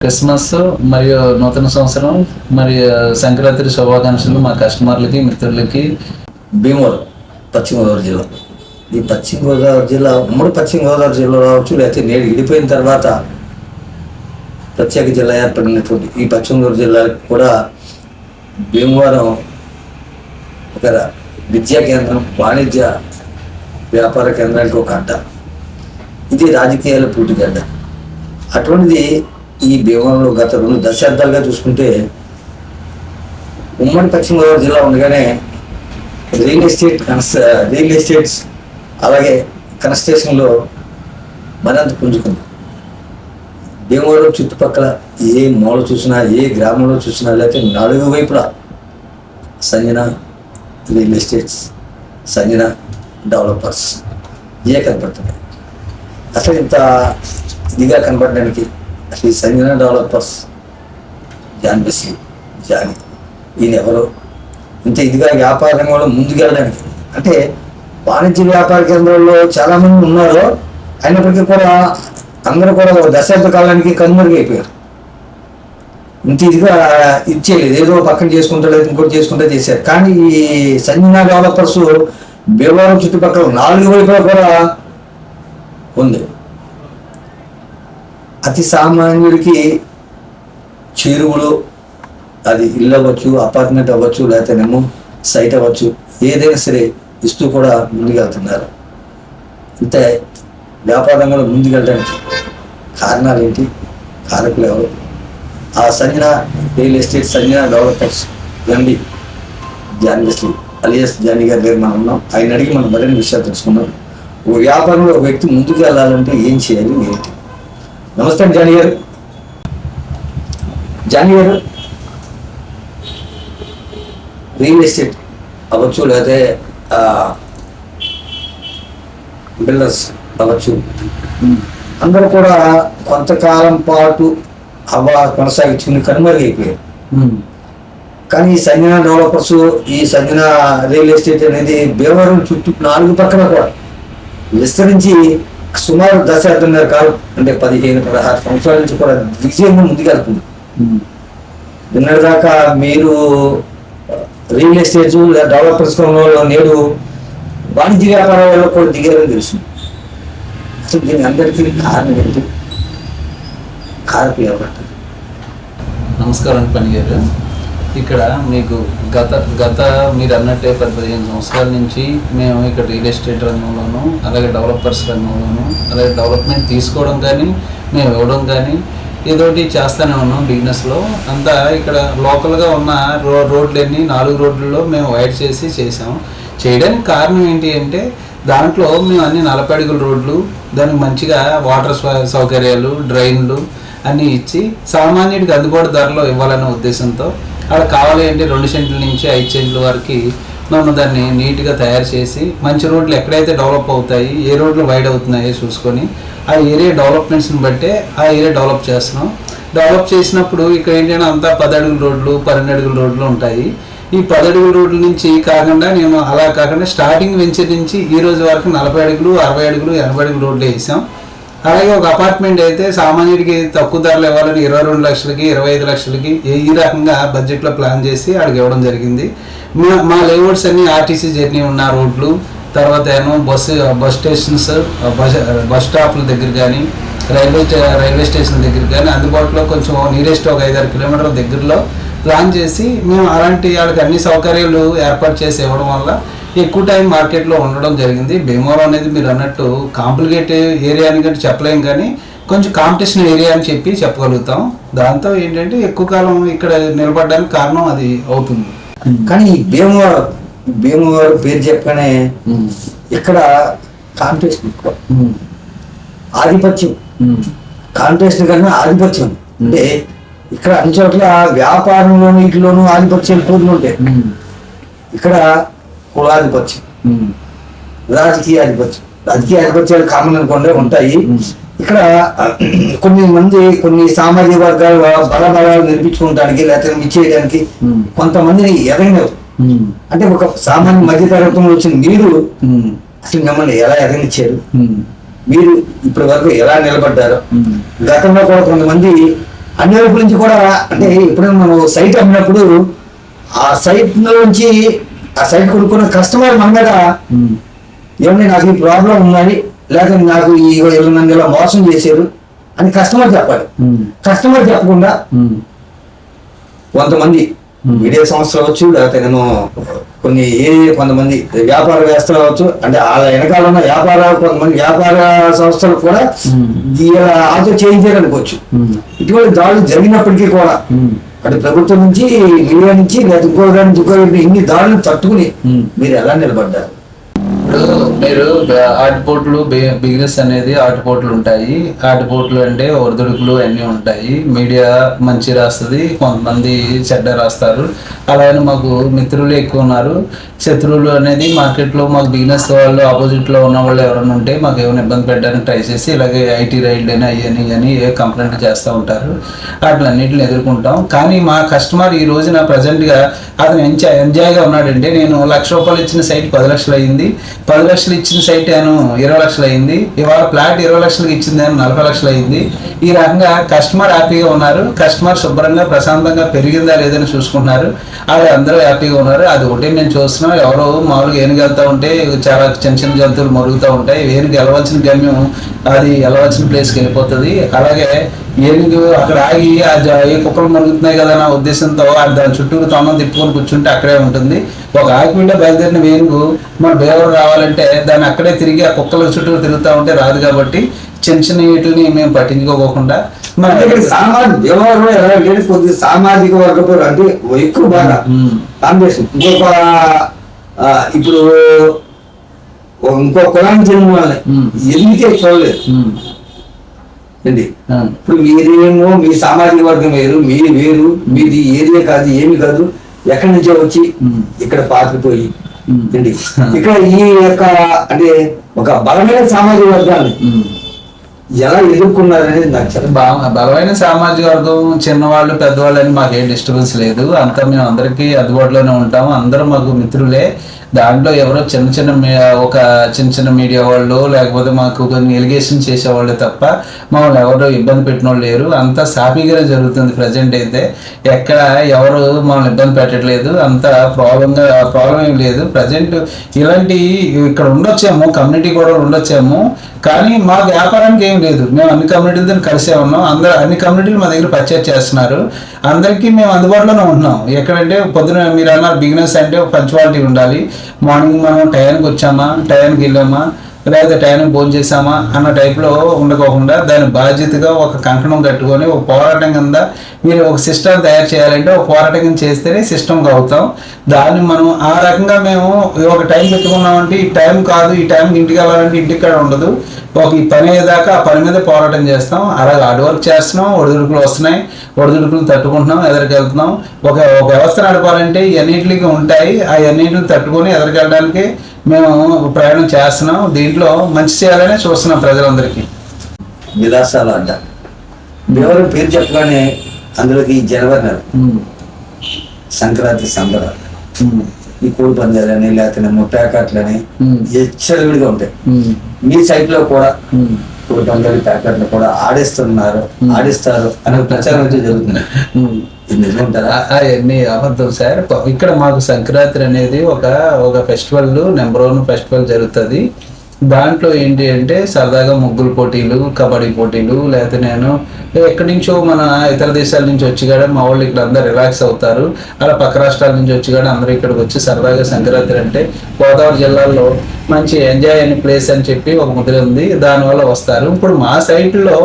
Christmas మరియు నూతన సంవత్సరం మరియు సంక్రాంతి శుభాకాంక్షలు మా కస్టమర్లకి, మిత్రులకి. భీమవరం పశ్చిమ గోదావరి జిల్లా. ఈ పశ్చిమ గోదావరి జిల్లా ఉమ్మడి పశ్చిమ గోదావరి జిల్లా రావచ్చు, లేకపోతే నేడు విడిపోయిన తర్వాత ప్రత్యేక జిల్లా ఏర్పడినటువంటి ఈ పశ్చిమ గోదావరి జిల్లాకి కూడా భీమవరం ఒక విద్యా కేంద్రం, వాణిజ్య వ్యాపార కేంద్రానికి ఒక అడ్డ. ఇది రాజకీయాల పూటిగడ్డ. అటువంటిది ఈ భీమవరంలో గత 2 దశాబ్దాలుగా చూసుకుంటే ఉమ్మడి పశ్చిమ గోదావరి జిల్లా ఉండగానే రియల్ ఎస్టేట్స్ అలాగే కన్స్ట్రక్షన్లో మరింత పుంజుకుంది. భీమవరం చుట్టుపక్కల ఏ మూల చూసినా, ఏ గ్రామంలో చూసినా, లేకపోతే 4 వైపులా Sanjana real estates, Sanjana developers ఇవే కనపడుతున్నాయి. అసలు ఇంత ఇదిగా కనపడడానికి అసలు ఈ సంజన డెవలపర్స్ జాని ఈయన ఎవరో ఇంత ఇదిగా వ్యాపార రంగంలో ముందుకెళ్ళడానికి, అంటే వాణిజ్య వ్యాపార కేంద్రంలో చాలామంది ఉన్నారు, అయినప్పటికీ కూడా అందరూ కూడా ఒక దశాబ్ద కాలానికి కనుమరుగైపోయారు. ఇంత ఇదిగా ఇచ్చేయలేదు, ఏదో పక్కన చేసుకుంటా లేదు ఇంకోటి చేసుకుంటా చేశారు. కానీ ఈ సంజన డెవలపర్స్ భీమవరం చుట్టుపక్కల 4 వైపులా కూడా ఉంది. అతి సామాన్యుడికి చెరువులు, అది ఇల్లు అవ్వచ్చు, అపార్ట్మెంట్ అవ్వచ్చు, లేకపోతేనేమో సైట్ అవ్వచ్చు, ఏదైనా సరే ఇస్తూ కూడా ముందుకెళ్తున్నారు. ఇంత వ్యాపారంగా ముందుకెళ్ళడానికి కారణాలు ఏంటి, కారకులు ఎవరు? ఆ Sanjana real estate, Sanjana developers MD John Wesley alias Johnny గారి దగ్గర మనం ఉన్నాం. ఆయన అడిగి మనం మరిన్ని విషయాలు తెలుసుకున్నాం. ఒక వ్యాపారంలో ఒక వ్యక్తి ముందుకు వెళ్ళాలంటే ఏం చేయాలి, ఏంటి? నమస్తే జానీ గారు. జానీ గారు, రియల్ ఎస్టేట్ అవ్వచ్చు, లేకపోతే బిల్డర్స్ అవ్వచ్చు, అందరూ కూడా కొంతకాలం పాటు కొనసాగించుకుని కనుమరుగైపోయారు. కానీ ఈ సంజన డెవలపర్స్, ఈ సంజన రియల్ ఎస్టేట్ అనేది భీమవరం చుట్టూ 4 పక్కన కూడా విస్తరించి సుమారు దశాబ్దంన్నర కాలం, అంటే 15-16 సంవత్సరాల నుంచి కూడా విజయంగా ముందుకెళ్తుంది. నిన్నటిదాకా మీరు రియల్ ఎస్టేట్ డెవలపర్స్ నేడు వాణిజ్య వ్యాపారాలలో కూడా దిగారని తెలుసు. అసలు దీని అందరికీ కారణం ఏంటి, కారకులు ఎవరంటారు? నమస్కారం పని గారు. ఇక్కడ మీకు గత మీరు అన్నట్టే 10-15 సంవత్సరాల నుంచి మేము ఇక్కడ రియల్ ఎస్టేట్ రంగంలోనూ, అలాగే డెవలపర్స్ రంగంలోనూ, అలాగే డెవలప్మెంట్ తీసుకోవడం కానీ మేము ఇవ్వడం కానీ ఏదోటి చేస్తూనే ఉన్నాం. బిజినెస్లో అంతా ఇక్కడ లోకల్గా ఉన్న రోడ్లన్నీ 4 రోడ్లలో మేము వైడ్ చేసాం. చేయడానికి కారణం ఏంటి అంటే, దాంట్లో మేము అన్ని 40 అడుగుల రోడ్లు, దానికి మంచిగా వాటర్ సౌకర్యాలు, డ్రైన్లు అన్నీ ఇచ్చి సామాన్యుడికి అందుబాటు ధరలో ఇవ్వాలనే ఉద్దేశంతో అక్కడ కావాలి అంటే 2 సెంట్ల నుంచి 5 సెంట్ల వరకు మనం దాన్ని నీట్గా తయారు చేసి, మంచి రోడ్లు ఎక్కడైతే డెవలప్ అవుతాయి, ఏ రోడ్లు వైడ్ అవుతున్నాయో చూసుకొని ఆ ఏరియా డెవలప్మెంట్స్ని బట్టే ఆ ఏరియా డెవలప్ చేస్తున్నాం. డెవలప్ చేసినప్పుడు ఇక్కడ ఏంటంటే అంతా 10 అడుగుల రోడ్లు, 12 అడుగుల రోడ్లు ఉంటాయి. ఈ 10 అడుగుల రోడ్ల నుంచి అలా కాకుండా స్టార్టింగ్ వెంచర్ నుంచి ఈ రోజు వరకు 40 అడుగులు, 60 అడుగులు, 80 అడుగుల రోడ్లు వేసాం. అలాగే ఒక అపార్ట్మెంట్ అయితే సామాన్యుడికి తక్కువ ధరలు ఇవ్వాలని 22 లక్షలకి, 25 లక్షలకి ఈ రకంగా బడ్జెట్లో ప్లాన్ చేసి అక్కడికి ఇవ్వడం జరిగింది. మా లేఅవుట్స్ అన్ని ఆర్టీసీ జర్నీ ఉన్న రోడ్లు, తర్వాత ఏమో బస్ స్టేషన్స్, బస్ స్టాప్ల దగ్గర కానీ, రైల్వే స్టేషన్ దగ్గర కానీ అందుబాటులో కొంచెం నియరెస్ట్ ఒక 5-6 కిలోమీటర్ల దగ్గరలో ప్లాన్ చేసి మేము అలాంటి వాళ్ళకి అన్ని సౌకర్యాలు ఏర్పాటు చేసి ఇవ్వడం వల్ల ఎక్కువ టైం మార్కెట్లో ఉండడం జరిగింది. భీమవరం అనేది మీరు అన్నట్టు కాంప్లికేటెడ్ ఏరియా అని కంటే చెప్పలేం, కానీ కొంచెం కాంపిటీషన్ ఏరియా అని చెప్పగలుగుతాం. దాంతో ఏంటంటే ఎక్కువ కాలం ఇక్కడ నిలబడడానికి కారణం అది అవుతుంది. కానీ ఈ భీమవరం పేరు చెప్పగానే ఇక్కడ కాంపిటీషన్ ఎక్కువ, ఆధిపత్యం, కాంపిటీషన్ కన్నా ఆధిపత్యం. అంటే ఇక్కడ అన్ని చోట్ల వ్యాపారంలోనూ వీటిలోనూ ఆధిపత్యాలు పూర్తి ఉంటాయి. ఇక్కడ కులాధిపత్యం, రాజకీయ ఆధిపత్యాలు కామన్ అనుకోండి ఉంటాయి. ఇక్కడ కొన్ని సామాజిక వర్గాలు బలబలాలు నిర్మించుకోవడానికి, లేకపోతే ఇచ్చేయడానికి కొంతమందిని ఎదగనివ్వరు. అంటే ఒక సామాన్య మధ్యతరగతంలో వచ్చిన మీరు అసలు మిమ్మల్ని ఎలా ఎదగనిచ్చారు, మీరు ఇప్పటి వరకు ఎలా నిలబడ్డారు? గతంలో కూడా కొంతమంది అన్ని వైపుల నుంచి కూడా అంటే ఎప్పుడైనా మనం సైట్ అమ్మినప్పుడు ఆ సైట్ నుంచి ఆ సైట్ కొనుక్కున్న కస్టమర్ మన మీద ఏమన్నా నాకు ఈ ప్రాబ్లం ఉన్నది లేకపోతే నాకు ఈ నన్ను ఇలా మోసం చేశారు అని కస్టమర్ చెప్పాలి. కస్టమర్ చెప్పకుండా కొంతమంది మీడియా సంస్థలు అవచ్చు లేకపోతే నేను కొంతమంది వ్యాపారవేత్తలు అవచ్చు, అంటే వాళ్ళ వెనకాల ఉన్న కొంతమంది వ్యాపార సంస్థలు కూడా ఆతో చేయించారనుకోవచ్చు. ఇటువంటి దాడులు జరిగినప్పటికీ కూడా అటు ప్రభుత్వం నుంచి మీడియా నుంచి లేదా ఇంకో ఇన్ని దాడులు తట్టుకుని మీరు ఎలా నిలబడ్డారు? ఇప్పుడు మీరు ఆటుపోట్లు బిజినెస్ అనేది ఆటుపోట్లు ఉంటాయి. ఆటుపోట్లు అంటే ఒడిదుడుకులు అన్నీ ఉంటాయి. మీడియా మంచి రాస్తుంది, కొంతమంది చెడ్డ రాస్తారు. అలాగే మాకు మిత్రులు ఎక్కువ ఉన్నారు. శత్రువులు అనేది మార్కెట్లో మాకు బిజినెస్ వాళ్ళు ఆపోజిట్లో ఉన్న వాళ్ళు ఎవరైనా ఉంటే మాకు ఏమైనా ఇబ్బంది పెట్టడానికి ట్రై చేసి ఇలాగే ఐటీ రైడ్లు అని అయ్యని ఏ కంప్లైంట్ చేస్తూ ఉంటారు. వాటిలన్నింటిని ఎదుర్కొంటాం. కానీ మా కస్టమర్ ఈ రోజున ప్రజెంట్గా అతను ఎంజాయ్గా ఉన్నాడంటే, నేను ₹1,00,000 ఇచ్చిన సైట్ 10 లక్షలు అయింది, 10 లక్షలు ఇచ్చిన సైట్ నేను 20 లక్షలు అయింది, ఇవాళ ప్లాట్ 20 లక్షలకి ఇచ్చింది నేను 40 లక్షలు అయింది. ఈ రకంగా కస్టమర్ హ్యాపీగా ఉన్నారు. కస్టమర్ శుభ్రంగా ప్రశాంతంగా పెరిగిందా లేదని చూసుకుంటున్నారు. అది అందరూ హ్యాపీగా ఉన్నారు. అది ఒకటే నేను చూస్తున్నాను. ఎవరో మామూలుగా ఏనుగు వెళ్తూ ఉంటే చాలా చిన్న చిన్న జంతువులు మరుగుతూ ఉంటాయి. ఏనుగు వెళ్ళవలసిన గమ్యం అది వెళ్ళవలసిన ప్లేస్కి వెళ్ళిపోతుంది. అలాగే ఏనుగు అక్కడ ఆగి ఏ కుక్కలు మరుగుతున్నాయి కదా నా ఉద్దేశంతో దాని చుట్టూ తొండం తిప్పుకొని కూర్చుంటే అక్కడే ఉంటుంది. ఒక ఆకిపీట బయలుదేరిన ఏనుగు మన బేవరు రావాలంటే దాన్ని అక్కడే తిరిగి ఆ కుక్కల చుట్టూ తిరుగుతూ ఉంటే రాదు. కాబట్టి చిన్న చిన్న వీటిని మేము పట్టించుకోకుండా సామాజిక వర్గపు అంటే ఎక్కువ బాగా కాంబినేషన్ ఇప్పుడు ఇంకో కులానికి చెందిన వాళ్ళని ఎందుకే చూడలేదు అండి. ఇప్పుడు మీరేమో మీ సామాజిక వర్గం వేరు, మీరు వేరు, మీది ఏరియా కాదు, ఏమి కాదు, ఎక్కడి నుంచో వచ్చి ఇక్కడ పాకిపోయి అండి ఇక్కడ ఈ యొక్క అంటే ఒక బలమైన సామాజిక వర్గాన్ని ఎలా ఎదుర్కొన్నారనేది నాకు చెప్పండి. బలమైన సామాజిక వర్గం చిన్నవాళ్ళు పెద్దవాళ్ళు అని మాకు ఏ డిస్టర్బెన్స్ లేదు. అంతా మేము అందరికీ అందుబాటులోనే ఉంటాము. అందరూ మాకు మిత్రులే. దాంట్లో ఎవరో చిన్న చిన్న మీడియా వాళ్ళు లేకపోతే మాకు కొన్ని ఎలిగేషన్ చేసేవాళ్ళు తప్ప మమ్మల్ని ఎవరు ఇబ్బంది పెట్టిన వాళ్ళు లేరు. అంతా సాఫీగానే జరుగుతుంది. ప్రజెంట్ అయితే ఎక్కడ ఎవరు మమ్మల్ని ఇబ్బంది పెట్టట్లేదు. అంత ప్రాబ్లం ఏం లేదు. ప్రజెంట్ ఇలాంటి ఇక్కడ ఉండొచ్చేమో, కమ్యూనిటీ కూడా ఉండొచ్చేమో, కానీ మా వ్యాపారానికి ఏం లేదు. మేము అన్ని కమ్యూనిటీలతో కలిసే ఉన్నాం. అన్ని కమ్యూనిటీలు మా దగ్గర పర్చేజ్ చేస్తున్నారు. అందరికీ మేము అందుబాటులోనే ఉంటున్నాం. ఎక్కడంటే పొద్దున మీరు అన్నారు బిజినెస్ అంటే పంచువాలిటీ ఉండాలి. మార్నింగ్ మనం టయానికి వచ్చామా, టయానికి వెళ్ళామా, లేకపోతే టయానికి భోజనం చేసామా అన్న టైప్లో ఉండకోకుండా దాని బాధ్యతగా ఒక కంకణం కట్టుకొని ఒక పోరాటం కింద మీరు ఒక సిస్టమ్ తయారు చేయాలంటే ఒక పోరాటం కింద చేస్తేనే సిస్టమ్కి అవుతాం. దాన్ని మనం ఆ రకంగా మేము ఒక టైం పెట్టుకున్నామంటే ఈ టైం కాదు, ఈ టైంకి ఇంటికి వెళ్ళాలంటే ఇంటికి కూడా ఉండదు. ఈ పని అయ్యేదాకా ఆ పని మీద పోరాటం చేస్తాం. అలాగే హార్డ్ వర్క్ చేస్తున్నాం. ఒడిదుడుకులు వస్తున్నాయి, ఒడిదుడుకులు తట్టుకుంటున్నాం, ఎదరికి వెళ్తున్నాం. ఒక వ్యవస్థ నడపాలంటే ఇవన్నింటికి ఉంటాయి. ఆ అన్నింటిని తట్టుకొని ఎదరికి వెళ్ళడానికి మేము ప్రయాణం చేస్తున్నాం. దీంట్లో మంచి చేయాలనే చూస్తున్నాం ప్రజలందరికీ. విలాసాల అడ్డ ఎవరు పేరు చెప్పగానే అందులోకి జనవరి నెల సంక్రాంతి సంబరాలు, ఈ కోడి పందాలని లేకపోతే ప్యాకెట్లని విడిగా ఉంటాయి. మీ సైట్ లో కూడా కోడి పందాలు ప్యాకెట్లు కూడా ఆడిస్తారు అనే ప్రచారం అయితే జరుగుతుంది. అవన్నీ అబద్ధం సార్. ఇక్కడ మాకు సంక్రాంతి అనేది ఒక ఫెస్టివల్, నెంబర్ 1 ఫెస్టివల్ జరుగుతుంది. దాంట్లో ఏంటి అంటే సరదాగా ముగ్గులు పోటీలు, కబడ్డీ పోటీలు, లేకపోతే నేను ఎక్కడి నుంచో మన ఇతర దేశాల నుంచి వచ్చి కూడా మా వాళ్ళు ఇక్కడ అందరు రిలాక్స్ అవుతారు. అలా పక్క రాష్ట్రాల నుంచి వచ్చి కూడా అందరూ ఇక్కడికి వచ్చి సరదాగా సంక్రాంతి అంటే గోదావరి జిల్లాలో మంచి ఎంజాయ్ అనే ప్లేస్ అని చెప్పి ఒక ముద్ర ఉంది. దానివల్ల వస్తారు. ఇప్పుడు మా సైట్లో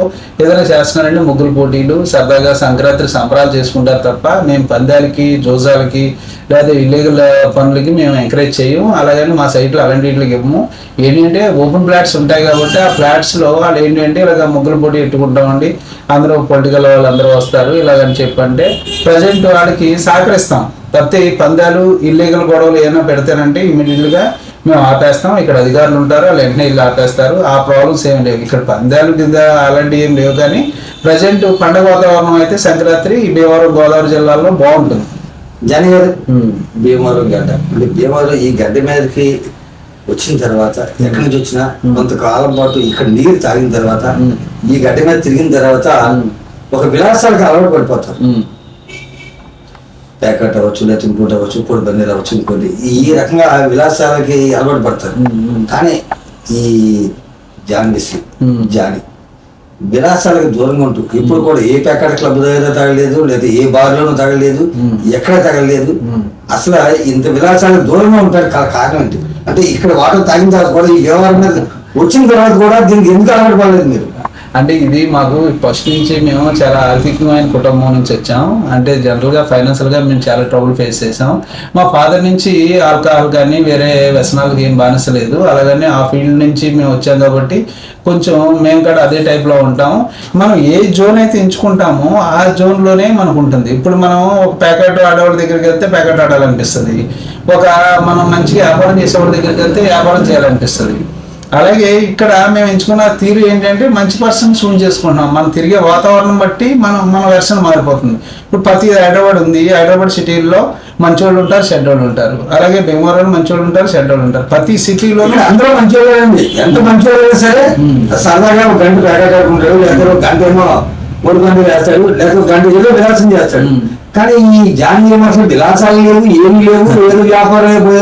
ఏదైనా చేస్తున్నారంటే ముగ్గులు పోటీలు, సరదాగా సంక్రాంతి సంబరాలు చేసుకుంటారు తప్ప మేము పందాలకి, జోజాలకి లేదా ఇల్లీగల్ పనులకి మేము ఎంకరేజ్ చేయము. అలాగని మా సైట్లో అలాంటి వీటికి ఇవ్వము. ఏంటంటే ఓపెన్ ఫ్లాట్స్ ఉంటాయి కాబట్టి ఆ ఫ్లాట్స్లో వాళ్ళు ఏంటంటే ఇలాగ ముగ్గులు పోటీ పెట్టుకుంటామండి, అందరూ పొలిటికల్ వాళ్ళు అందరూ వస్తారు ఇలాగని చెప్పంటే ప్రజెంట్ వాళ్ళకి సహకరిస్తాం. తప్పితే పందాలు ఇల్లీగల్ గొడవలు ఏమైనా పెడతానంటే ఇమీడియట్గా మేము ఆపేస్తాం. ఇక్కడ అధికారులు ఉంటారు, వాళ్ళు వెంటనే ఇల్లు ఆపేస్తారు. ఆ ప్రాబ్లమ్స్ ఏమి లేవు. ఇక్కడ పందాలు కింద అలాంటివి ఏం లేవు. కానీ ప్రజెంట్ పండగ వాతావరణం అయితే సంక్రాంతి ఈ భీమవరం గోదావరి జిల్లాలో బాగుంటుంది. జనవరి భీమవరం గడ్డ అంటే భీమవరం ఈ గడ్డ మీదకి వచ్చిన తర్వాత ఎక్కడి నుంచి వచ్చినా కొంతకాలం పాటు ఇక్కడ నీరు తాగిన తర్వాత ఈ గడ్డ మీద తిరిగిన తర్వాత ఒక విలాసాలకు అలవాటు పడిపోతారు. ప్యాకెట్ అవ్వచ్చు, లేకపోతే ఇంకోటి అవ్వచ్చు, పొడి బందీలు అవ్వచ్చు, ఇంకోటి ఈ రకంగా విలాసాలకి అలవాటు పడతారు. కానీ ఈ జాని విలాసాలకు దూరంగా ఉంటూ ఇప్పుడు కూడా ఏ ప్యాకెట్ క్లబ్ దగ్గర తగలేదు, లేదా ఏ బార్లోనూ తగలేదు, ఎక్కడ తగలేదు. అసలు ఇంత విలాసాలకు దూరంగా ఉంటారు. కారణం ఏంటి అంటే ఇక్కడ వాటర్ తాగిన తర్వాత కూడా ఈ వ్యవహారం మీద వచ్చిన తర్వాత కూడా దీనికి ఎందుకు అలవాటు పడలేదు మీరు? అంటే ఇది మాకు ఫస్ట్ నుంచి మేము చాలా ఆర్థికమైన కుటుంబం నుంచి వచ్చాం. అంటే జనరల్గా ఫైనాన్షియల్గా మేము చాలా ట్రబుల్ ఫేస్ చేసాం. మా ఫాదర్ నుంచి ఆల్కహాల్ కానీ వేరే వ్యసనాలకు ఏం బానిసలేదు. అలాగని ఆ ఫీల్డ్ నుంచి మేము వచ్చాం కాబట్టి కొంచెం మేము కూడా అదే టైప్లో ఉంటాం. మనం ఏ జోన్ అయితే ఎంచుకుంటామో ఆ జోన్లోనే మనకు ఉంటుంది. ఇప్పుడు మనం ఒక ప్యాకెట్ ఆడేవాడి దగ్గరికి వెళ్తే ప్యాకెట్ ఆడాలనిపిస్తుంది. మనం మంచిగా వ్యాపారం చేసేవాడి దగ్గరికి వెళ్తే వ్యాపారం చేయాలనిపిస్తుంది. అలాగే ఇక్కడ మేము ఎంచుకున్న తీరు ఏంటంటే మంచి పర్సన్ చూన్ చేసుకుంటున్నాం. మనం తిరిగే వాతావరణం బట్టి మన వెర్షన్ మారిపోతుంది. ఇప్పుడు ప్రతి హైదరాబాద్ ఉంది. హైదరాబాద్ సిటీల్లో మంచోళ్ళు ఉంటారు, చెడ్డోళ్ళు ఉంటారు. అలాగే బెంగళూరు మంచోళ్ళు ఉంటారు, చెడ్డోళ్ళు ఉంటారు. ప్రతి సిటీలో అందరూ మంచోళ్ళండి. ఎంత మంచోళ్ళైనా సరే సరదాగా ఒక గంట పేకాడుకుంటాడు, లేకపోతే ఒక గంట ఏమో 3 గంటలు వేస్తాడు, లేకపోతే ఒక గంట ఏదో విలాసం చేస్తాడు. కానీ ఈ జాని ఏమో అసలు విలాసాలు లేవు, ఏమి లేవు, ఏదో వ్యాపారం ఇప్పుడు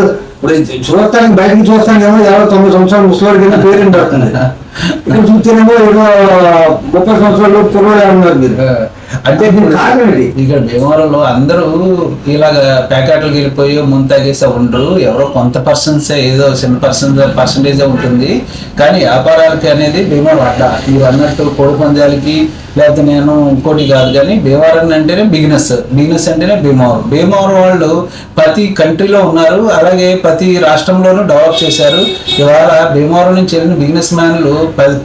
చూస్తానికి బయటకి చూస్తానేమో 90 సంవత్సరాలు ముసలి కింద పేరెంట్ అవుతుంది. ఇక్కడ చూస్తేనేమో ఏదో 30 సంవత్సరాలు పూర్వలే ఉన్నారు మీరు. అంటే ఇక్కడ భీమవరంలో అందరూ ఇలాగ ప్యాకెట్లకు వెళ్ళిపోయి ముందు తాగేసే ఉండరు. ఎవరో కొంత పర్సన్సే, ఏదో చిన్న పర్సంటేజే ఉంటుంది. కానీ వ్యాపారాలకి అనేది భీమవరం అడ్డ. మీరు అన్నట్టు కోడి పందాలకి లేకపోతే నేను ఇంకోటి కాదు. కానీ భీమవరం అంటేనే బిజినెస్ అంటేనే భీమవరం వాళ్ళు ప్రతి కంట్రీలో ఉన్నారు. అలాగే ప్రతి రాష్ట్రంలోనూ డెవలప్ చేశారు. ఇవాళ భీమవరం నుంచి వెళ్ళిన బిజినెస్ మ్యాన్లు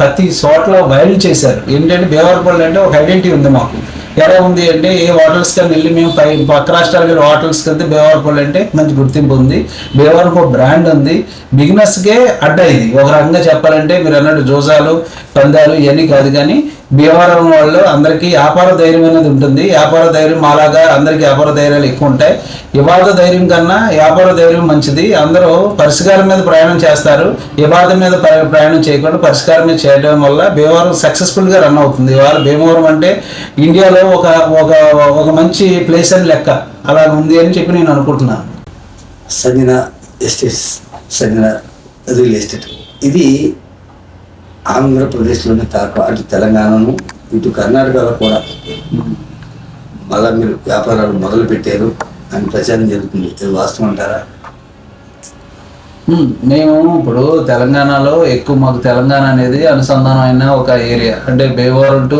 ప్రతి చోట్ల వైల్డ్ చేశారు. ఏంటంటే భీమవరం వాళ్ళు అంటే ఒక ఐడెంటిటీ ఉంది మాకు. ఎలా ఉంది అంటే ఏ హోటల్స్ కానీ వెళ్ళి మేము పక్క రాష్ట్రాలకు వెళ్ళి హోటల్స్కి వెళ్తే భీమవరం అంటే మంచి గుర్తింపు ఉంది. భీమవరం ఒక బ్రాండ్ ఉంది. బిజినెస్కే అడ్డ ఇది. ఒక రకంగా చెప్పాలంటే మీరు అన్నట్టు జోజాలు పందాలు ఇవన్నీ కాదు. కానీ భీమవరం వాళ్ళు అందరికీ వ్యాపార ధైర్యం అనేది ఉంటుంది. వ్యాపార ధైర్యం అలాగా అందరికీ వ్యాపార ధైర్యాలు ఎక్కువ ఉంటాయి. వివాద ధైర్యం కన్నా వ్యాపార ధైర్యం మంచిది. అందరూ పరిష్కారం మీద ప్రయాణం చేస్తారు. వివాదం మీద ప్రయాణం చేయకుండా పరిష్కారం మీద చేయడం వల్ల భీమవరం సక్సెస్ఫుల్గా రన్ అవుతుంది. ఇవాళ భీమవరం అంటే ఇండియాలో ఒక మంచి ప్లేస్ అని లెక్క అలా ఉంది అని చెప్పి నేను అనుకుంటున్నాను. సంజన రియల్ ఎస్టేట్ ఇది ఆంధ్రప్రదేశ్లోనే కాక అటు తెలంగాణను ఇటు కర్ణాటకలో కూడా మళ్ళీ మీరు వ్యాపారాలు మొదలు పెట్టారు అని ప్రచారం జరుగుతుంది. ఇది వాస్తవం అంటారా? మేము ఇప్పుడు తెలంగాణలో ఎక్కువ మాకు తెలంగాణ అనేది అనుసంధానమైన ఒక ఏరియా. అంటే భీమవరం టు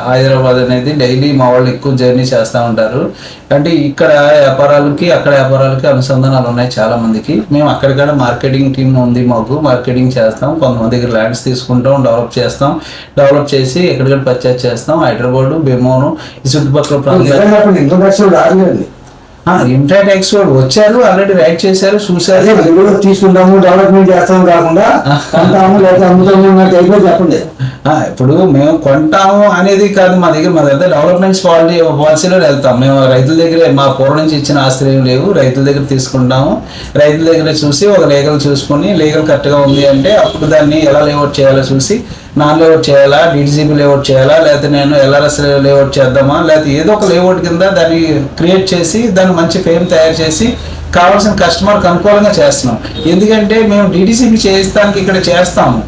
హైదరాబాద్ అనేది డైలీ మా వాళ్ళు ఎక్కువ జర్నీ చేస్తూ ఉంటారు. అంటే ఇక్కడ వ్యాపారాలకి అక్కడ వ్యాపారాలకి అనుసంధానాలు ఉన్నాయి చాలా మందికి. మేము అక్కడిక్కడ మార్కెటింగ్ టీమ్ ఉంది మాకు. మార్కెటింగ్ చేస్తాం, కొంతమంది దగ్గర ల్యాండ్స్ తీసుకుంటాం, డెవలప్ చేసి ఎక్కడిక్కడ పర్చేస్ చేస్తాం. హైదరాబాద్, భీమవరం ఈ చుట్టుపక్కల ప్రాంతాలు ఇంటర్నెట్ ఎక్స్పర్ట్ వచ్చారు, ఆల్రెడీ రైడ్ చేశారు, చూసారు. తీసుకుంటాము, డెవలప్మెంట్ చేస్తాము కాకుండా చెప్పండి. ఇప్పుడు మేము కొంటాము అనేది కాదు మా దగ్గర డెవలప్మెంట్స్ పాలసీలో వెళ్తాం. మేము రైతుల దగ్గర మా పూర్వం నుంచి ఇచ్చిన ఆస్తులు ఏమి లేవు. రైతుల దగ్గర తీసుకుంటాము. రైతుల దగ్గర చూసి ఒక లీగల్ చూసుకొని లీగల్ కరెక్ట్గా ఉంది అంటే అప్పుడు దాన్ని ఎలా లేఅవుట్ చేయాలో చూసి నాన్ లేఅవుట్ చేయాలా, డిటిసిబి లేఅవుట్ చేయాలా, లేకపోతే నేను ఎల్ఆర్ఎస్ లేఅవుట్ చేద్దామా, లేకపోతే ఏదో ఒక లేఅవుట్ కింద దాన్ని క్రియేట్ చేసి దాన్ని మంచి ఫేమ్ తయారు చేసి కావాల్సిన కస్టమర్కి అనుకూలంగా చేస్తున్నాం. ఎందుకంటే మేము డిటిసిబి చేస్తానికి ఇక్కడ చేస్తాము.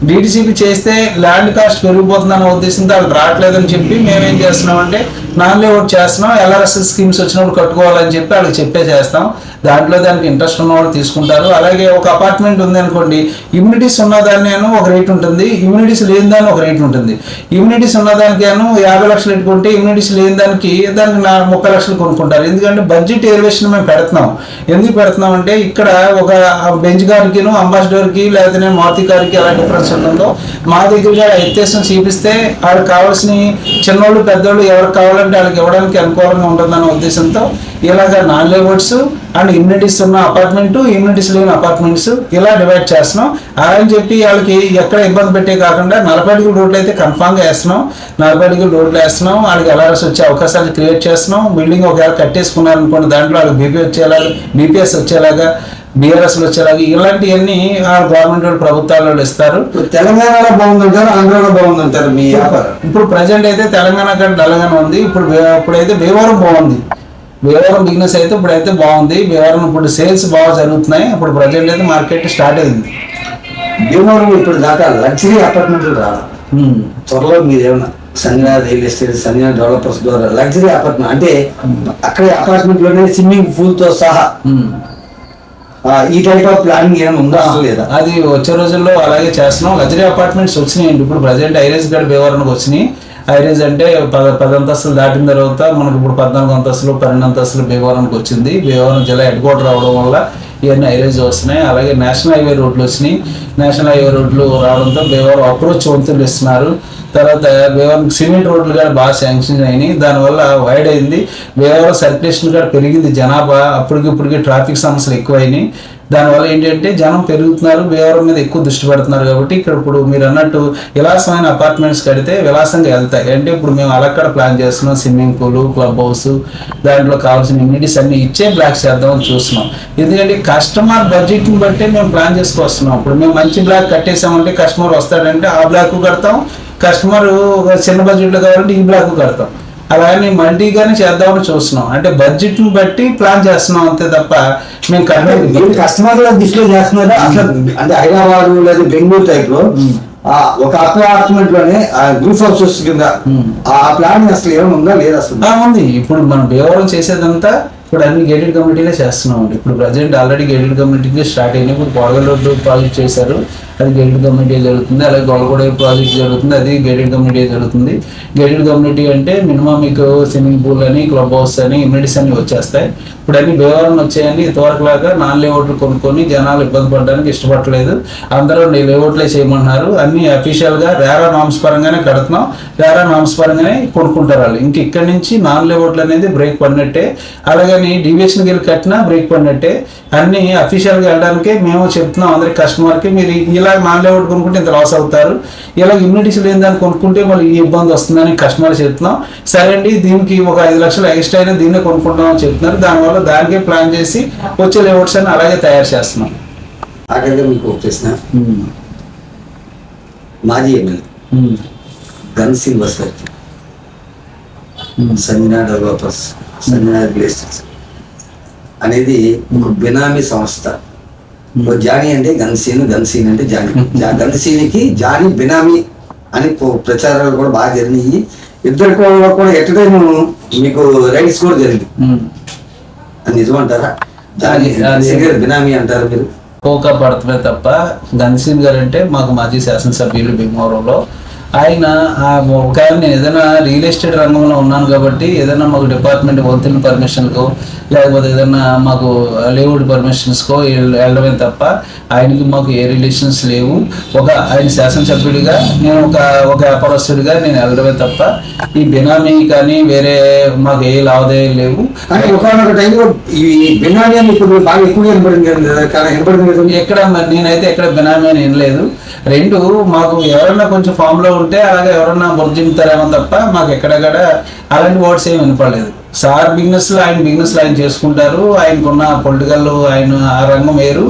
డిటిసిబి చేస్తే ల్యాండ్ కాస్ట్ పెరిగిపోతుందన్న ఉద్దేశంతో వాళ్ళు రావట్లేదని చెప్పి మేమేం చేస్తున్నామంటే నాన్ లేఅవుట్ చేస్తున్నాం. ఎల్ఆర్ఎస్ స్కీమ్స్ వచ్చినప్పుడు కట్టుకోవాలని చెప్పి వాళ్ళకి చెప్పే చేస్తాం. దాంట్లో దానికి ఇంట్రెస్ట్ ఉన్న వాళ్ళు తీసుకుంటారు. అలాగే ఒక అపార్ట్మెంట్ ఉంది అనుకోండి, ఇమ్యూనిటీస్ ఉన్నదాన్ని ఒక రేట్ ఉంటుంది, ఇమ్యూనిటీస్ లేని దాన్ని ఒక రేట్ ఉంటుంది. ఇమ్యూనిటీస్ ఉన్నదానికి 50 లక్షలు పెట్టుకుంటే ఇమ్యూనిటీస్ లేని దానికి 30 లక్షలు కొనుక్కుంటారు. ఎందుకంటే బడ్జెట్ ఎలివేషన్ మేము పెడుతున్నాం. ఎందుకు పెడుతున్నాం అంటే ఇక్కడ ఒక బెంచ్ గారికి, అంబాసిడర్కి, లేకపోతే నేను మారుతి గారికి ఎలా డిఫరెన్స్ ఉంటుందో మా దగ్గర వ్యత్యాసం చూపిస్తే వాళ్ళకి కావాల్సిన చిన్నోళ్ళు పెద్దోళ్ళు ఎవరికి కావాలంటే వాళ్ళకి ఇవ్వడానికి అనుకూలంగా ఉంటుందన్న ఉద్దేశంతో ఇలాగ నాన్ లేఅవుట్స్ అండ్ ఇమ్యూనిటీస్ ఉన్న అపార్ట్మెంట్, ఇమ్యూనిటీస్ లేని అపార్ట్మెంట్స్ ఇలా డివైడ్ చేస్తున్నాం. అని చెప్పి వాళ్ళకి ఎక్కడ ఇబ్బంది పెట్టే కాకుండా 40 అడుగుల రోడ్లు అయితే కన్ఫామ్గా వేస్తున్నాం. 40 అడుగుల రోడ్లు వేస్తున్నాం. వాళ్ళకి ఎల్ఆర్ఎస్ వచ్చే అవకాశాలు క్రియేట్ చేస్తున్నాం. బిల్డింగ్ ఒకవేళ కట్టేసుకున్నారనుకోండి దాంట్లో వాళ్ళకి బీపీఎస్ వచ్చేలాగా బీఆర్ఎస్లు వచ్చేలాగా ఇలాంటివన్నీ గవర్నమెంట్ ప్రభుత్వాలు ఇస్తారు. తెలంగాణలో బాగుందంటారు, ఆంధ్రాలో బాగుందంటారు మీ వ్యాపారం? ఇప్పుడు ప్రజెంట్ అయితే తెలంగాణ కంటే తెలంగాణ ఉంది. ఇప్పుడైతే భీమవరం బాగుంది. భీమవరం బిజినెస్ అయితే ఇప్పుడైతే బాగుంది. భీమవరం ఇప్పుడు సేల్స్ బాగా జరుగుతున్నాయి. ఇప్పుడు ప్రజెంట్ అయితే మార్కెట్ స్టార్ట్ అయింది. భీమవరం ఇప్పుడు దాకా లగ్జరీ అపార్ట్మెంట్లు రావాలి. త్వరలో మీరు ఏమన్నా Sanjana real estate, Sanjana developers ద్వారా లగ్జరీ అపార్ట్మెంట్ అంటే అక్కడే అపార్ట్మెంట్ లోనే స్విమ్మింగ్ పూల్ తో సహా ఈ టైప్ ఆఫ్ ప్లానింగ్ ఏమైనా ఉందా లేదా? అది వచ్చే రోజుల్లో అలాగే చేస్తున్నాం. లగ్జరీ అపార్ట్మెంట్స్ వచ్చినాయండి. ఇప్పుడు ప్రజెంట్ ఐరేజ్ గడ్ భీమవరంకి వచ్చినాయి. ఐరేజ్ అంటే 10 అంతస్తులు దాటిన తర్వాత మనకు ఇప్పుడు 14 అంతస్తులు 12 అంతస్తులు భీమవరంకి వచ్చింది. భీమవరం జిల్లా హెడ్ క్వార్టర్ అవడం వల్ల ఇవన్నీ ఐరేజ్ వస్తున్నాయి. అలాగే నేషనల్ హైవే రోడ్లు వచ్చినాయి. నేషనల్ హైవే రోడ్లు రావడంతో భీమవరం అప్రోచ్ వంతులు ఇస్తున్నారు. తర్వాత భీమవరం సిమెంట్ రోడ్లు కూడా బాగా శాంక్షన్ అయినాయి. దానివల్ల వైడ్ అయింది. భీమవరం సర్క్యులేషన్ కూడా పెరిగింది. జనాభా అప్పటికిప్పటికి ట్రాఫిక్ సమస్యలు ఎక్కువైనాయి. దానివల్ల ఏంటంటే జనం పెరుగుతున్నారు, భీమవరం మీద ఎక్కువ దృష్టి పెడుతున్నారు. కాబట్టి ఇక్కడ ఇప్పుడు మీరు అన్నట్టు విలాసమైన అపార్ట్మెంట్స్ కడితే విలాసంగా వెళ్తాయి. అంటే ఇప్పుడు మేము అలక్కడ ప్లాన్ చేస్తున్నాం. స్విమ్మింగ్ పూల్, క్లబ్ హౌస్, దాంట్లో కావాల్సిన ఇమ్యూనిటీస్ అన్ని ఇచ్చే బ్లాక్ చేద్దామని చూస్తున్నాం. ఎందుకంటే కస్టమర్ బడ్జెట్ని బట్టే మేము ప్లాన్ చేసుకొస్తున్నాం. ఇప్పుడు మేము మంచి బ్లాక్ కట్టేసామంటే కస్టమర్ వస్తాడంటే ఆ బ్లాక్ కడతాం. కస్టమర్ చిన్న బడ్జెట్లో కావాలంటే ఈ బ్లాక్ కడతాం. అలాగే మల్టీగానే చేద్దామని చూస్తున్నాం. అంటే బడ్జెట్ని బట్టి ప్లాన్ చేస్తున్నాం అంతే తప్ప మేము కస్టమర్ల దృష్టిలో చేస్తున్నారా? అట్లా అంటే హైదరాబాద్ లేదా బెంగళూరు టైప్ లో ఒక అపార్ట్మెంట్ లోనే గ్రూప్ హౌసెస్ కింద ఆ ప్లాన్ అసలు ఏమైనా ఉందా లేదా? అసలు ఉంది. ఇప్పుడు మనం భీమవరం చేసేదంతా ఇప్పుడు అన్ని గేటెడ్ కమ్యూనిటీలే చేస్తున్నాం అండి. ఇప్పుడు ప్రజెంట్ ఆల్రెడీ గేటెడ్ కమ్యూనిటీకి స్టార్ట్ అయినాయి. ఇప్పుడు పొడగల్ రోడ్డు ప్రాజెక్ట్ చేశారు, అది గేటెడ్ కమ్యూనిటీ జరుగుతుంది. అలాగే గొల్లగూడ ప్రాజెక్ట్ జరుగుతుంది, అది గేటెడ్ కమ్యూనిటీ జరుగుతుంది. గేటెడ్ కమ్యూనిటీ అంటే మినిమం మీకు స్విమ్మింగ్ పూల్ అని, క్లబ్ హౌస్ అని, ఇమ్యూనిటీస్ అన్ని వచ్చేస్తాయి. ఇప్పుడు అన్ని భీమవరం వచ్చాయని ఇంతవరకులాగా నాన్ లేఅవుట్లు కొనుక్కొని జనాలు ఇబ్బంది పడడానికి ఇష్టపడలేదు. అందరూ లేఅవుట్లే చేయమన్నారు. అన్ని అఫీషియల్గా రేరా నామ్స్ పరంగానే కడుతున్నాం. రేరా నామ్స్ పరంగానే కొనుక్కుంటారు వాళ్ళు. ఇంక ఇక్కడి నుంచి నాన్ లేఅవుట్లు అనేది బ్రేక్ పడినట్టే. అలాగే డివియేషన్కి వెళ్ళి కట్టినా బ్రేక్ పడినట్టే. అన్ని అఫీషియల్గా వెళ్ళడానికే మేము చెప్తున్నాం అందరికి కస్టమర్కి, మీరు ఇలా నాన్ లేఅవుట్ కొనుక్కుంటే ఇంత లాస్ అవుతారు, ఇలా ఇమ్యూనిటీస్ లేని దాన్ని కొనుక్కుంటే మళ్ళీ ఈ ఇబ్బంది వస్తుందని కస్టమర్ చెప్తున్నాం. సరే అండి, దీనికి ఒక 5 లక్షలు ఎక్స్ట్రా అయినా దీన్నే కొనుక్కుంటాం అని చెప్తున్నారు. దానివల్ల దానికే ప్లాన్ చేసి వచ్చే లేఅవుట్స్ అని అలాగే తయారు చేస్తున్నాం. ఆఖరిగా మీకు ఒక ప్రశ్న. మాజీ ఎమ్మెల్యే గన్ శ్రీనివాస్ గారికి Sanjana developers, Sanjana real estates అనేది ఒక బినామీ సంస్థ. జానీ అంటే గన్సీన్, గన్సీన్ అంటే జానీ. గన్సీన్కి జానీ బినామీ అని ప్రచారాలు కూడా బాగా జరిగినాయి. ఇద్దరు కూడా ఎట్ టైం మీకు రైట్స్ కూడా జరిగింది. అది నిజమంటారా? జానీ బినామీ అంటారు మీరు? కోకా పడతమే తప్ప గన్సీన్ గారు అంటే మాకు మాజీ శాసనసభ్యులు భీమవరంలో. ఆయన ఒకవేళ నేను ఏదైనా రియల్ ఎస్టేట్ రంగంలో ఉన్నాను కాబట్టి ఏదైనా మాకు డిపార్ట్మెంట్ వంతుల పర్మిషన్కో లేకపోతే ఏదైనా మాకు లేఅవుట్ పర్మిషన్స్కో వెళ్ళడమే తప్ప ఆయనకి మాకు ఏ రిలేషన్స్ లేవు. ఆయన శాసనసభ్యుడిగా నేను ఒక వ్యాపారస్తుడిగా నేను వెళ్ళడమే తప్ప ఈ బినామీ కానీ వేరే మాకు ఏ లావాదేవీలు లేవు. ఒకనొక టైంలో ఈ బినామీ అని ఇప్పుడు బాగా ఎక్కువగా వినపడింది. ఎక్కడ నేనైతే ఎక్కడ బినామీ అని వినలేదు. రెండు మాకు ఎవరన్నా కొంచెం ఫామ్ లో ఉంటే అలాగే ఎవరన్నా బుర్జింతారేమో తప్ప మాకు ఎక్కడెక్కడ అలాంటి వర్డ్స్ ఏమి వినపడలేదు. సార్ బిజినెస్లో ఆయన చేసుకుంటారు. ఆయనకున్న పొలిటికల్ ఆ రంగం వేరు.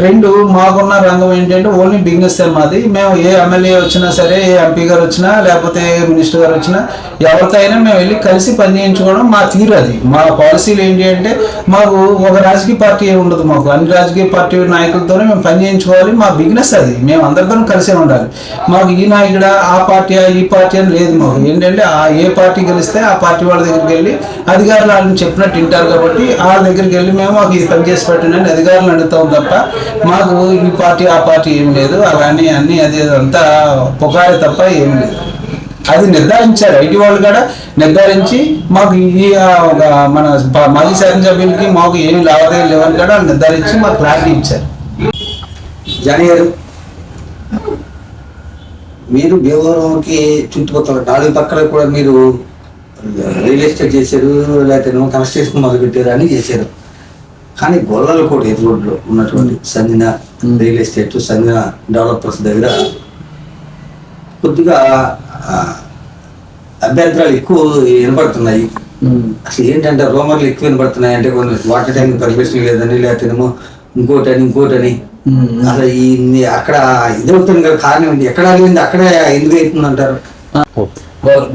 రెండు మాకున్న రంగం ఏంటంటే ఓన్లీ బిజినెస్ మాది. మేము ఏ ఎమ్మెల్యే వచ్చినా సరే, ఏ ఎంపీ గారు వచ్చినా లేకపోతే మినిస్టర్ గారు వచ్చినా ఎవరితో అయినా మేము వెళ్ళి కలిసి పని చేయించుకోవడం మా తీరు. అది మా పాలసీలు ఏంటి అంటే మాకు ఒక రాజకీయ పార్టీ ఏమి ఉండదు. మాకు అన్ని రాజకీయ పార్టీ నాయకులతోనే మేము పని చేయించుకోవాలి. మా బిజినెస్ అది. మేము అందరితో కలిసే ఉండాలి. మాకు ఈ నాయకుడ ఆ పార్టీ ఈ పార్టీ అని లేదు. మాకు ఏంటంటే ఏ పార్టీ గెలిస్తే ఆ పార్టీ వాళ్ళ దగ్గరికి వెళ్ళి అధికారులు వాళ్ళని చెప్పినట్టు వింటారు కాబట్టి వాళ్ళ దగ్గరికి వెళ్ళి మేము మాకు ఇది పని చేసి పెట్టండి అధికారులు అడుగుతాం తప్ప మాకు ఈ పార్టీ ఆ పార్టీ ఏం లేదు. అలానే అన్ని అది అంతా పొగాడే తప్ప ఏం లేదు. అది నిర్ధారించారు ఐటీ వాళ్ళు కూడా నిర్ధారించి మాకు ఈ మన మాజీ శాసనసభ్యులకి మాకు ఏమి లావాదేవీలు లేవని కూడా నిర్ధారించి మాకు క్లారిటీ ఇచ్చారు. జానీ గారు, మీరు భీమవరంకి చుట్టుపక్కల 4 పక్కల కూడా మీరు రియల్ ఎస్టేట్ చేశారు, లేకపోతే కన్స్ట్రక్షన్ మొదలు పెట్టారు, అని చేశారు. కానీ గొల్లలు కూడా ఎదురు రోడ్లో ఉన్నటువంటి Sanjana real estate, Sanjana developers దగ్గర కొద్దిగా అభ్యంతరాలు ఎక్కువ వినపడుతున్నాయి. అసలు ఏంటంటే రూమర్లు ఎక్కువ వినపడుతున్నాయి. అంటే కొన్ని వాటర్ ట్యాంక్ పర్మిషన్ లేదని, లేకపోతేనేమో ఇంకోటని అసలు ఈ అక్కడ ఇది అవుతుంది కదా, కారణం ఏంటి? ఎక్కడ ఆగింది అక్కడే ఎందుకు అవుతుంది అంటారు?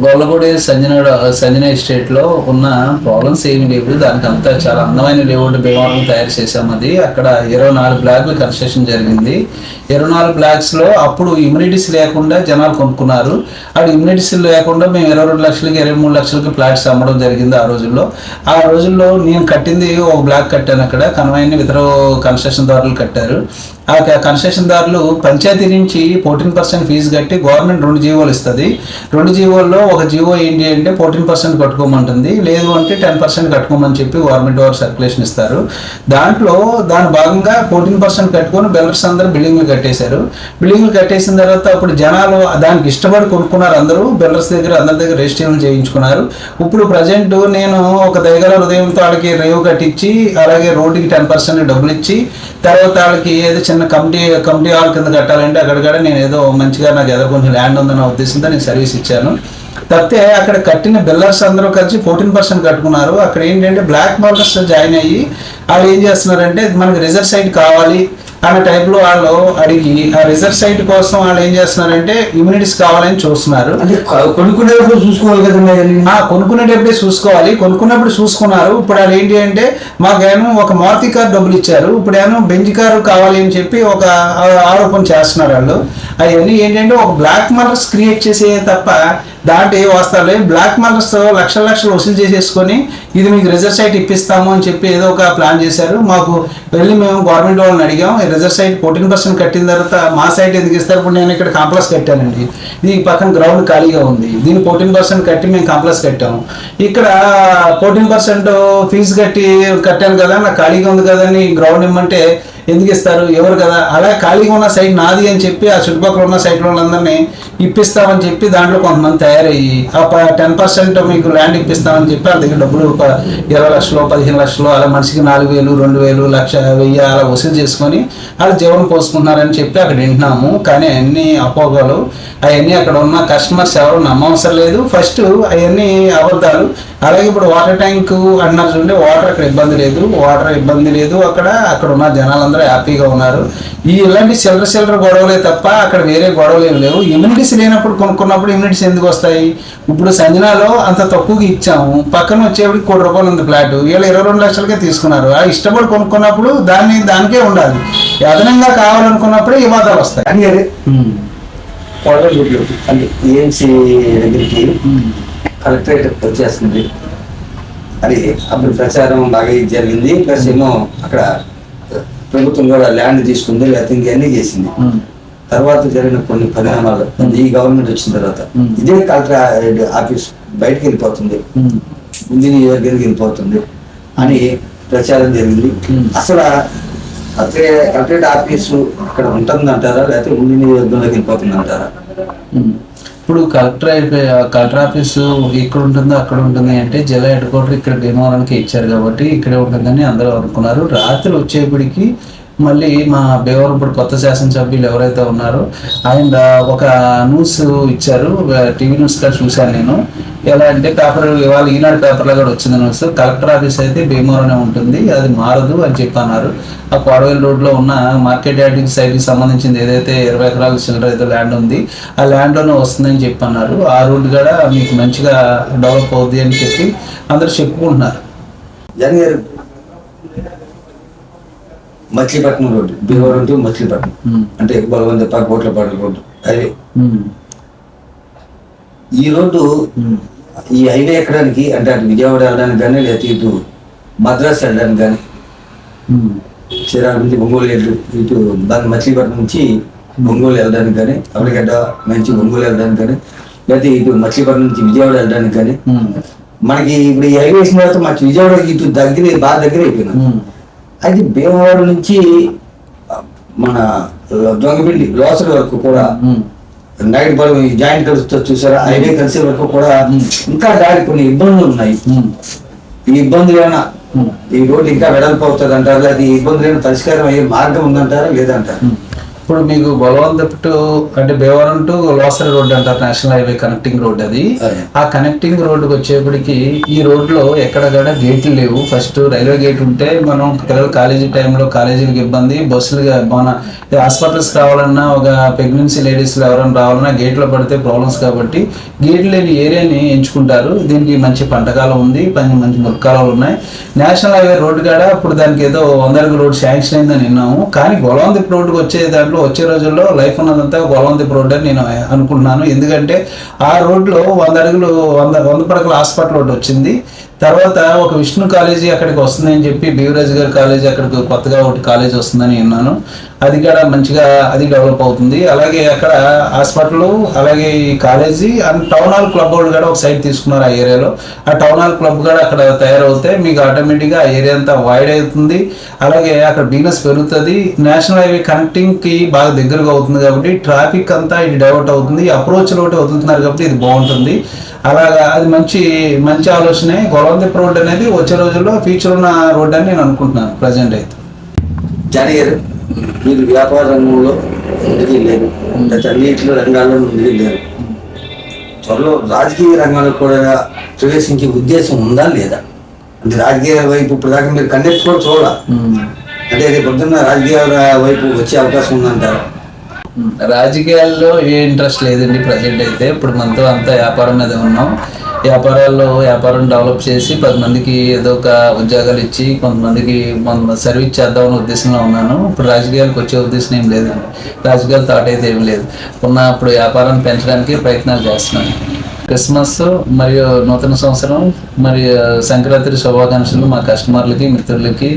గొల్లపూడి సంజన ఎస్టేట్ లో ఉన్న ప్రాబ్లమ్స్ ఏమి లేవు. దానికి అంతా చాలా అందమైన లేఅవుట్ భీమవరం తయారు చేసాం. అది అక్కడ 24 బ్లాక్లు కన్స్ట్రక్షన్ జరిగింది. 24 బ్లాక్స్ లో అప్పుడు ఇమ్యూనిటీస్ లేకుండా జనాలు కొనుక్కున్నారు. అక్కడ ఇమ్యూనిటీస్ లేకుండా మేము 22 లక్షలకి 23 లక్షలకి ఫ్లాట్స్ అమ్మడం జరిగింది. ఆ రోజుల్లో నేను కట్టింది ఒక బ్లాక్ కట్టాను. అక్కడ కన్వైన్ ఇతర కన్స్ట్రక్షన్ దారులు కట్టారు. ఆ కన్స్ట్రక్షన్ దారులు పంచాయతీ నుంచి 14% ఫీజు కట్టి గవర్నమెంట్ 2 జీవోలు ఇస్తుంది. 2 జీవోల్లో ఒక జీవో ఏంటి అంటే 14% కట్టుకోమంటుంది, లేదు అంటే 10% కట్టుకోమని చెప్పి గవర్నమెంట్ వారు సర్క్యులేషన్ ఇస్తారు. దాని భాగంగా 14% కట్టుకొని బిల్డర్స్ అందరూ బిల్డింగ్లు కట్టేశారు. బిల్డింగ్లు కట్టేసిన తర్వాత అప్పుడు జనాలు దానికి ఇష్టపడి కొనుక్కున్నారు. అందరూ బిల్డర్స్ దగ్గర అందరి దగ్గర రిజిస్ట్రేషన్ చేయించుకున్నారు. ఇప్పుడు ప్రజెంట్ నేను ఒక దయగల హృదయంతో వాళ్ళకి రేవు కట్టించి అలాగే రోడ్డుకి 10% డబ్బులు ఇచ్చి తర్వాత వాళ్ళకి ఏదో చిన్న కమిటీ హాల్ కింద కట్టాలంటే అక్కడ నేను ఏదో మంచిగా నాకు ఏదో కొంచెం ల్యాండ్ ఉందన్న ఉద్దేశంతో నేను సర్వీస్ ఇచ్చాను. తప్పితే అక్కడ కట్టిన బిల్డర్స్ అందరూ కలిసి 14% కట్టుకున్నారు. అక్కడ ఏంటంటే బ్లాక్ మార్కెట్స్ జాయిన్ అయ్యి వాళ్ళు ఏం చేస్తున్నారంటే మనకి రిజర్వ్ సైట్ కావాలి అనే టైప్లో వాళ్ళు అడిగి ఆ రిజర్వ్ సైట్ కోసం వాళ్ళు ఏం చేస్తున్నారంటే ఇమ్యూనిటీస్ కావాలని చూస్తున్నారు. అంటే కొనుక్కునేటప్పుడు చూసుకోవాలి కదండి, కొనుక్కునేటప్పుడే చూసుకోవాలి. కొనుక్కున్నప్పుడు చూసుకున్నారు. ఇప్పుడు వాళ్ళు ఏంటి అంటే మాకేమో ఒక మారుతి కారు డబ్బులు ఇచ్చారు, ఇప్పుడు ఏమో బెంజ్ కారు కావాలి అని చెప్పి ఒక ఆరోపణ చేస్తున్నారు వాళ్ళు. అవన్నీ ఏంటంటే ఒక బ్లాక్ మార్కెట్స్ క్రియేట్ చేసే తప్ప దాంట్లో వస్తాలే బ్లాక్ మార్కెట్స్ లక్షలు వసూలు చేసేసుకొని ఇది మీకు రిజర్వ్ సైట్ ఇప్పిస్తాము అని చెప్పి ఏదో ఒక ప్లాన్ చేశారు. మాకు వెళ్ళి మేము గవర్నమెంట్ వాళ్ళని అడిగాం, రిజర్వ్ సైట్ 14% కట్టిన తర్వాత మా సైట్ ఎందుకు ఇస్తారు? ఇప్పుడు నేను ఇక్కడ కాంప్లెక్స్ కట్టానండి, ఇది పక్కన గ్రౌండ్ ఖాళీగా ఉంది, దీన్ని 14% కట్టి మేము కాంప్లెక్స్ కట్టాము. ఇక్కడ 14% ఫీజు కట్టాను కదా, నాకు ఖాళీగా ఉంది కదా అని గ్రౌండ్ ఇమ్మంటే ఎందుకు ఇస్తారు? ఎవరు కదా. అలా ఖాళీగా ఉన్న సైట్ నాది అని చెప్పి ఆ చుట్టుపక్కల ఉన్న సైట్ వాళ్ళందరినీ ఇప్పిస్తామని చెప్పి దాంట్లో కొంతమంది తయారయ్యి ఆ 10% మీకు ల్యాండ్ ఇప్పిస్తామని చెప్పి వాళ్ళ దగ్గర డబ్బులు 20 లక్షలు 15 లక్షలు అలా మనిషికి 4,000 2,000 1,00,000 1000 అలా వసూలు చేసుకొని వాళ్ళు జీవనం పోసుకుంటున్నారని చెప్పి అక్కడ వింటున్నాము. కానీ అన్ని అపోహలు, అవన్నీ అక్కడ ఉన్న కస్టమర్స్ ఎవరు నమ్మవసరం లేదు. ఫస్ట్ అవన్నీ అబద్ధాలు. అలాగే ఇప్పుడు వాటర్ ట్యాంక్ అన్నారు చూడండి, వాటర్ అక్కడ ఇబ్బంది లేదు. అక్కడ ఉన్న జనాలందరూ హ్యాపీగా ఉన్నారు. ఇలాంటి చిల్లర గొడవలే తప్ప అక్కడ వేరే గొడవలు ఏమి లేవు. ఇమ్యూనిటీస్ లేనప్పుడు కొనుక్కున్నప్పుడు ఇమ్యూనిటీస్ ఎందుకు వస్తాయి? ఇప్పుడు సంజనాలో అంత తక్కువగా ఇచ్చాము, పక్కన వచ్చేవాడికి ₹1,00,000 ఉంది ఫ్లాట్, వీళ్ళు 22 లక్షలకే తీసుకున్నారు. ఆ ఇష్టపడి కొనుక్కున్నప్పుడు దానికే ఉండాలి. అదనంగా కావాలనుకున్నప్పుడే ఈ వాదాలు వస్తాయి. అంటే ఏఎంసీ దగ్గరికి కలెక్టరేట్ వచ్చేస్తుంది అది అప్పుడు ప్రచారం బాగా జరిగింది. ప్లస్ ఏమో అక్కడ ప్రభుత్వం కూడా ల్యాండ్ తీసుకుంది, లేకపోతే ఇంకన్నీ చేసింది. తర్వాత జరిగిన కొన్ని పరిణామాలు ఈ గవర్నమెంట్ వచ్చిన తర్వాత ఇదే కలెక్టర్ ఆఫీస్ బయటకు వెళ్ళిపోతుంది, ముందు నియోజకవర్గానికి వెళ్ళిపోతుంది అని ప్రచారం జరిగింది. అసలు కలెక్టరేట్ ఆఫీసు ఇక్కడ ఉంటుందంటారా, లేకపోతే ముందు నియోజకవర్గంలోకి వెళ్ళిపోతుంది అంటారా? ఇప్పుడు కలెక్టర్ ఆఫీసు ఇక్కడ ఉంటుందో అక్కడ ఉంటుంది అంటే జిల్లా హెడ్ క్వార్టర్ ఇక్కడ భీమవరానికి ఇచ్చారు కాబట్టి ఇక్కడే ఉంటుందని అందరూ అనుకున్నారు. రాత్రి వచ్చేప్పటికి మళ్ళీ మా భీమవరం ఇప్పుడు కొత్త శాసనసభ్యులు ఎవరైతే ఉన్నారో ఆయన ఒక న్యూస్ ఇచ్చారు, టీవీ న్యూస్ కూడా చూశాను నేను. ఎలా అంటే పేపర్ ఇవాళ ఈనాడు పేపర్లో కూడా వచ్చింది న్యూస్, కలెక్టర్ ఆఫీస్ అయితే భీమవరంనే ఉంటుంది, అది మారదు అని చెప్పి అన్నారు. ఆ కోడవేలు రోడ్లో ఉన్న మార్కెట్ యార్డింగ్ సైట్కి సంబంధించింది ఏదైతే 20 ఎకరాల చిల్లర అయితే ల్యాండ్ ఉంది ఆ ల్యాండ్లోనే వస్తుందని చెప్పి అన్నారు. ఆ రోడ్డు కూడా మీకు మంచిగా డెవలప్ అవుద్ది అని చెప్పి అందరూ చెప్పుకుంటున్నారు. మచిలీపట్నం రోడ్డు, భీమవరం టు మచిలీపట్నం అంటే బలవంతపా కోట్లపాడు రోడ్డు హైవే. ఈ రోడ్డు ఈ హైవే ఎక్కడానికి అంటే అటు విజయవాడ వెళ్ళడానికి కానీ లేకపోతే ఇటు మద్రాసు వెళ్ళడానికి కానీ శ్రీరామ్ నుంచి ఒంగోలు ఇటు మచిలీపట్నం నుంచి ఒంగోలు వెళ్ళడానికి కానీ అవలిగడ్డ నుంచి ఒంగోలు వెళ్ళడానికి కానీ లేకపోతే ఇటు మచిలీపట్నం నుంచి విజయవాడ వెళ్ళడానికి కానీ మనకి ఇప్పుడు ఈ హైవే వేసిన తర్వాత మన విజయవాడ ఇటు బాగా దగ్గర అయిపోయినాం. అయితే భీమవరం నుంచి మన దొంగపిండి లోసల వరకు కూడా నైట్ బలం జాయింట్ కలుస్తూ చూసారా, హైవే కలిసే వరకు కూడా ఇంకా దాడి కొన్ని ఇబ్బందులు ఉన్నాయి. ఈ ఇబ్బందులు ఏమైనా ఈ రోడ్డు ఇంకా వెడల్పు అవుతుంది అంటారా, అది ఇబ్బందులు ఏమైనా పరిష్కారం అయ్యే మార్గం ఉందంటారా లేదంటారా? ఇప్పుడు మీకు బలవంతపు టు అంటే భీమవరం టు లోసరి రోడ్ అంటారు, నేషనల్ హైవే కనెక్టింగ్ రోడ్ అది. అదే. ఆ కనెక్టింగ్ రోడ్డుకి వచ్చేప్పటికి ఈ రోడ్లో ఎక్కడ కూడా గేట్లు లేవు. ఫస్ట్ రైల్వే గేట్ ఉంటే మనం పిల్లలు కాలేజీ టైంలో కాలేజీలకు ఇబ్బంది, బస్సులుగా మన హాస్పిటల్స్ రావాలన్నా, ఒక ప్రెగ్నెన్సీ లేడీస్లో ఎవరైనా రావాలన్నా గేట్లో పడితే ప్రాబ్లమ్స్ కాబట్టి గేట్లు లేని ఏరియాని ఎంచుకుంటారు. దీనికి మంచి పంటకాలం ఉంది, మంచి మురికాలాలు ఉన్నాయి. నేషనల్ హైవే రోడ్డు కాడ ఇప్పుడు దానికి ఏదో 100 అడుగు రోడ్ శాంక్షన్ అయిందని విన్నాము. కానీ గొలవందిపు రోడ్డుకి వచ్చే దాంట్లో వచ్చే రోజుల్లో లైఫ్ ఉన్నదంతా గొలవందిపు రోడ్ అని నేను అనుకుంటున్నాను. ఎందుకంటే ఆ రోడ్లో 100 అడుగులు 100 పడకల హాస్పిటల్ ఒకటి వచ్చింది. తర్వాత ఒక విష్ణు కాలేజీ అక్కడికి వస్తుందని చెప్పి బీవరాజ్ గారి కాలేజీ అక్కడికి కొత్తగా ఒకటి కాలేజీ వస్తుందని విన్నాను. అది కూడా మంచిగా అది డెవలప్ అవుతుంది. అలాగే అక్కడ హాస్పిటల్, అలాగే ఈ college and town hall club వాళ్ళు కూడా ఒక సైట్ తీసుకున్నారు ఆ ఏరియాలో. ఆ టౌన్ హాల్ క్లబ్ కూడా అక్కడ తయారవుతే మీకు ఆటోమేటిక్గా ఆ ఏరియా అంతా వైడ్ అవుతుంది. అలాగే అక్కడ బిజినెస్ పెరుగుతుంది. నేషనల్ హైవే కనెక్టింగ్కి బాగా దగ్గరగా అవుతుంది కాబట్టి ట్రాఫిక్ అంతా ఇది డైవర్ట్ అవుతుంది. అప్రోచ్ రోడ్ వదులుతున్నారు కాబట్టి ఇది బాగుంటుంది. అలాగా అది మంచి ఆలోచనే. గొలవందిపు రోడ్ అనేది వచ్చే రోజుల్లో ఫ్యూచర్ ఉన్న రోడ్ అని నేను అనుకుంటున్నాను ప్రజెంట్ అయితే. జానీ గారు, మీరు వ్యాపార రంగంలో ముందుకు వెళ్ళారు, అన్నింటిలో రంగాల్లో ముందుకు వెళ్ళారు. త్వరలో రాజకీయ రంగంలో కూడా ప్రవేశించే ఉద్దేశం ఉందా లేదా? అంటే రాజకీయ వైపు ఇప్పుడు దాకా మీరు కండక్ట్ కూడా చూడాల, అంటే రేపు పొద్దున్న రాజకీయ వైపు వచ్చే అవకాశం ఉందంటారా? రాజకీయాల్లో ఏ ఇంట్రెస్ట్ లేదండి ప్రజెంట్ అయితే. ఇప్పుడు మనతో అంతా వ్యాపారం మీద ఉన్నాం. వ్యాపారం డెవలప్ చేసి 10 మందికి ఏదో ఒక ఉద్యోగాలు ఇచ్చి కొంతమందికి సర్వీస్ చేద్దామనే ఉద్దేశంలో ఉన్నాను. ఇప్పుడు రాజకీయాలకు వచ్చే ఉద్దేశం ఏం లేదండి. రాజకీయాల థాట్ అయితే ఏం లేదు. ఇప్పుడు వ్యాపారాన్ని పెంచడానికి ప్రయత్నాలు చేస్తున్నాను. క్రిస్మస్ మరియు నూతన సంవత్సరం మరియు సంక్రాంతి శుభాకాంక్షలు మా కస్టమర్లకి, మిత్రులకి.